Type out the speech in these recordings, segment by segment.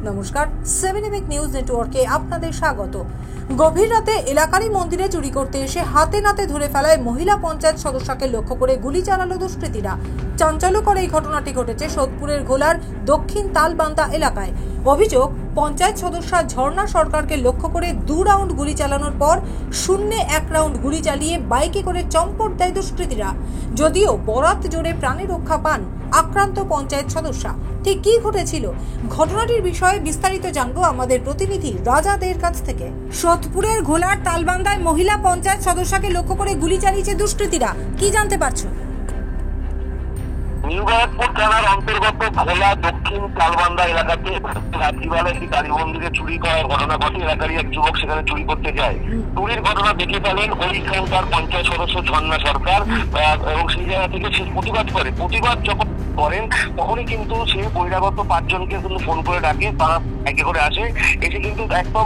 নমস্কার, 7 নিউজ নেটওয়ার্কে আপনাদের স্বাগত। গভীর রাতে এলাকারই মন্দিরে চুরি করতে এসে হাতে নাতে ধরে ফেলায় মহিলা পঞ্চায়েত সদস্যকে লক্ষ্য করে গুলি চালালো দুষ্কৃতীরা। চাঞ্চল্যকর এই ঘটনাটি ঘটেছে সোদপুরের ঘোলার দক্ষিণ তালবান্দা এলাকায়। অভিযোগ, পঞ্চায়েত সদস্য ঝর্ণা সরকারকে লক্ষ্য করে 2 রাউন্ড গুলি চালানোর পর শূন্যে 1 রাউন্ড গুলি চালিয়ে বাইকে করে চম্পট দেয় দুষ্কৃতীরা। যদিও বরাত জোরে প্রাণে রক্ষা পান আক্রান্ত পঞ্চায়েত সদস্য। ঠিক কি ঘটেছিল, ঘটনাটির বিষয়ে বিস্তারিত জানবো আমাদের প্রতিনিধি রাজাদের কাছ থেকে। সোদপুরের ঘোলার তালবান্দায় মহিলা পঞ্চায়েত সদস্যকে লক্ষ্য করে গুলি চালিয়েছে দুষ্কৃতীরা, কি জানতে পারছো? নিউ ব্যারাকপুর থানার অন্তর্গত ঘোলা দক্ষিণ তালবান্দা এলাকাতে রাত্রিবেলা একটি কালী মন্দিরে চুরি করার ঘটনা ঘটে। এলাকারই এক যুবক সেখানে চুরি করতে যায়। চুরির ঘটনা দেখে ফেলেন ওইখানকার পঞ্চায়েত সদস্য ঝর্ণা সরকার এবং সেই জায়গা থেকে সে প্রতিবাদ যখন করেন তখনই কিন্তু সে বহিরাগত 5 জনকে কিন্তু ফোন করে ডাকে। তারা একে করে আসে, এসে কিন্তু একদম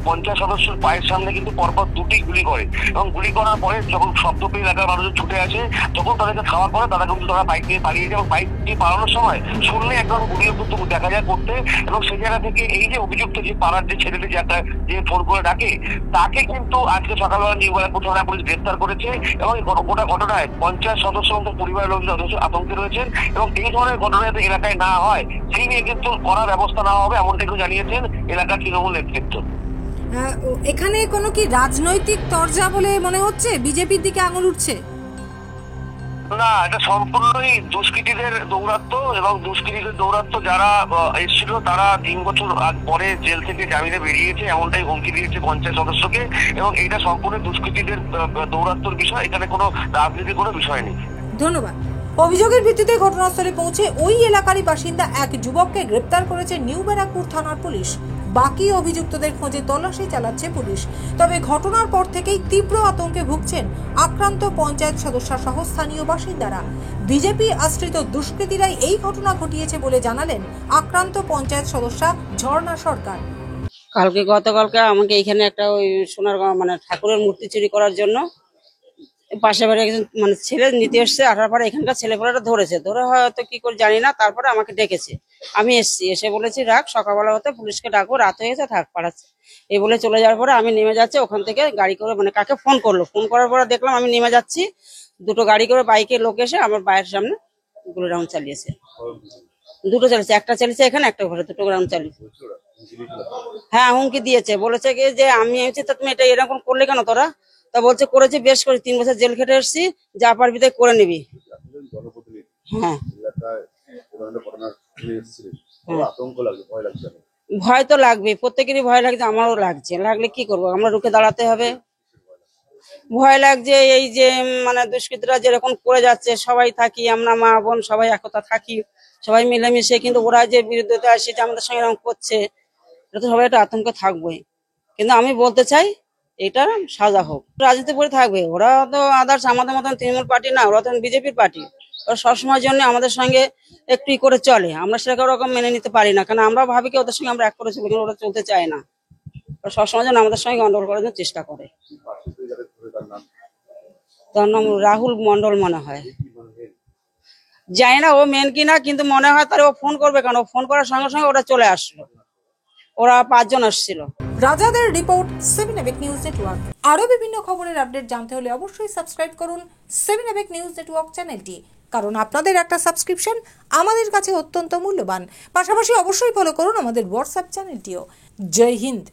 পঞ্চায়েত সদস্যের পায়ের সামনে কিন্তু পরপর 2টি গুলি করে এবং গুলি করার পরে যখন শব্দ পেয়ে এলাকার মানুষ ছুটে আসে, তখন তাদেরকে খাওয়ার পরে তারা কিন্তু বাইক নিয়ে পালিয়ে যায় এবং বাইক নিয়ে পালানোর সময় শূন্য একদম গুলিও কিন্তু দেখা যায় করতে। এবং সেই জায়গা থেকে এই যে অভিযুক্ত যে পাড়ার যে ছেলেটি যে ফোন করে ডাকে, তাকে কিন্তু আজকে সকালবেলা নিউ ব্যারাকপুর থানা পুলিশ গ্রেফতার করেছে। এবং এই গোটা ঘটনায় পঞ্চায়েত সদস্য এবং পরিবারের লোকজন আতঙ্কে রয়েছেন এবং এই ধরনের ঘটনা যাতে এলাকায় না হয় সেই নিয়ে কিন্তু কড়া ব্যবস্থা নেওয়া হবে, এমনটা কিন্তু জানিয়েছেন এলাকার তৃণমূল নেতৃত্ব। এখানে কোনো কি রাজনৈতিক তরজা বলে মনে হচ্ছে? বিজেপির দিকে আঙুল উঠছে? না, এটা সম্পূর্ণই দুষ্কৃতীদের দৌরাত্ম্য এবং দুষ্কৃতীদের দৌরাত্ম্য যারা এসেছিল তারা 3 বছর পরে জেল থেকে জামিনে বেরিয়েছে, এমনটাই হুমকি দিয়েছে পঞ্চায়েত সদস্যকে। এবং এটা সম্পূর্ণ দুষ্কৃতীদের দৌরাত্ম্যর বিষয়, এখানে কোনো রাজনীতির কোনো বিষয় নেই। ধন্যবাদ। অভিযোগের ভিত্তিতে ঘটনাস্থলে পৌঁছে ওই এলাকারই বাসিন্দা এক যুবককে গ্রেপ্তার করেছে নিউ ব্যারাকপুর থানার পুলিশ। বাকি অভিযুক্তদের খোঁজে তল্লাশি চালাচ্ছে পুলিশ। তবে ঘটনার পর থেকেই তীব্র আতঙ্কে ভুগছেন আক্রান্ত পঞ্চায়েত সদস্য সহ স্থানীয় বাসিন্দারা। বিজেপি আশ্রিত দুষ্কৃতীরাই এই ঘটনা ঘটিয়েছে বলে জানালেন আক্রান্ত পঞ্চায়েত সদস্য ঝর্ণা সরকার। গতকালকে আমাকে এখানে একটা ওই সোনার ঠাকুরের মূর্তি চুরি করার জন্য পাশে বাড়ি একজন ছেলে নিতে এসছে। আসার পরে এখানকার ছেলেপেলেরা ধরে হয়তো কি করে জানি না, তারপরে আমাকে ডেকেছে। আমি এসে বলেছি রাখ, সকালবেলা হতে পুলিশকে ডাকবো, রাত হয়ে গেছে থাক পাঠাচ্ছে এই বলে চলে যাওয়ার পরে আমি নেমে যাচ্ছি ওখান থেকে গাড়ি করে, কাকে ফোন করার পরে দেখলাম আমি নেমে যাচ্ছি, 2টো গাড়ি করে বাইকে লোক এসে আমার বাড়ির সামনে গুলো রাউন্ড চালিয়েছে। 2টো চালিয়েছে, একটা চালিয়েছে এখানে, একটা ঘরে, 2টো রাউন্ড চালিয়েছে। হ্যাঁ, হুমকি দিয়েছে, বলেছে কি যে আমি তুমি এটা এরকম করলে কেন তোরা? তা বলছে করেছি, বেশ করে 3 বছর জেল খেটে এসেছি, যা পারবি তাই করে নিবি। হ্যাঁ, ভয় তো লাগবে, প্রত্যেকেরই ভয় লাগছে, আমারও লাগছে। লাগলে কি করবো, আমরা রুখে দাঁড়াতে হবে। ভয় লাগছে এই যে দুষ্কৃতীরা যেরকম করে যাচ্ছে, সবাই থাকি আমরা মা বোন সবাই একতা থাকি, সবাই মিলেমিশে, কিন্তু ওরা যে বিরুদ্ধে আসে যে আমাদের সঙ্গে এরকম করছে, এটা তো সবাই একটা আতঙ্কে থাকবোই। কিন্তু আমি বলতে চাই এটা সাজা হোক। রাজনীতি করে থাকবে, ওরা তো আদার্স আমাদের মতন তৃণমূল পার্টি না, ওরা তো বিজেপির পার্টি। ওরা সবসময়ের জন্য আমাদের সঙ্গে একটু করে চলে, আমরা সেটাকে ওরকম মেনে নিতে পারি না, কারণ আমরা ভাবি কি ওদের সঙ্গে আমরা এক করে চলি, কিন্তু ওরা চলতে চায় না। ওরা সবসময় জন্য আমাদের সঙ্গে গন্ডগোল করার জন্য চেষ্টা করে। তার নাম রাহুল মন্ডল মনে হয়, জানি না ও মেন কিনা, কিন্তু মনে হয় তার ও ফোন করবে, কারণ ও ফোন করার সঙ্গে সঙ্গে ওরা চলে আসলো, ওরা 5 জন আসছিল। রাজাদের রিপোর্ট, 7 নিউজ নেটওয়ার্ক। আরো বিভিন্ন খবরের আপডেট জানতে হলে অবশ্যই সাবস্ক্রাইব করুন 7 নিউজ নেটওয়ার্ক চ্যানেলটি, কারণ আপনাদের একটা সাবস্ক্রিপশন আমাদের কাছে অত্যন্ত মূল্যবান। পাশাপাশি অবশ্যই ফলো করুন আমাদের হোয়াটসঅ্যাপ চ্যানেলটিও। জয় হিন্দ।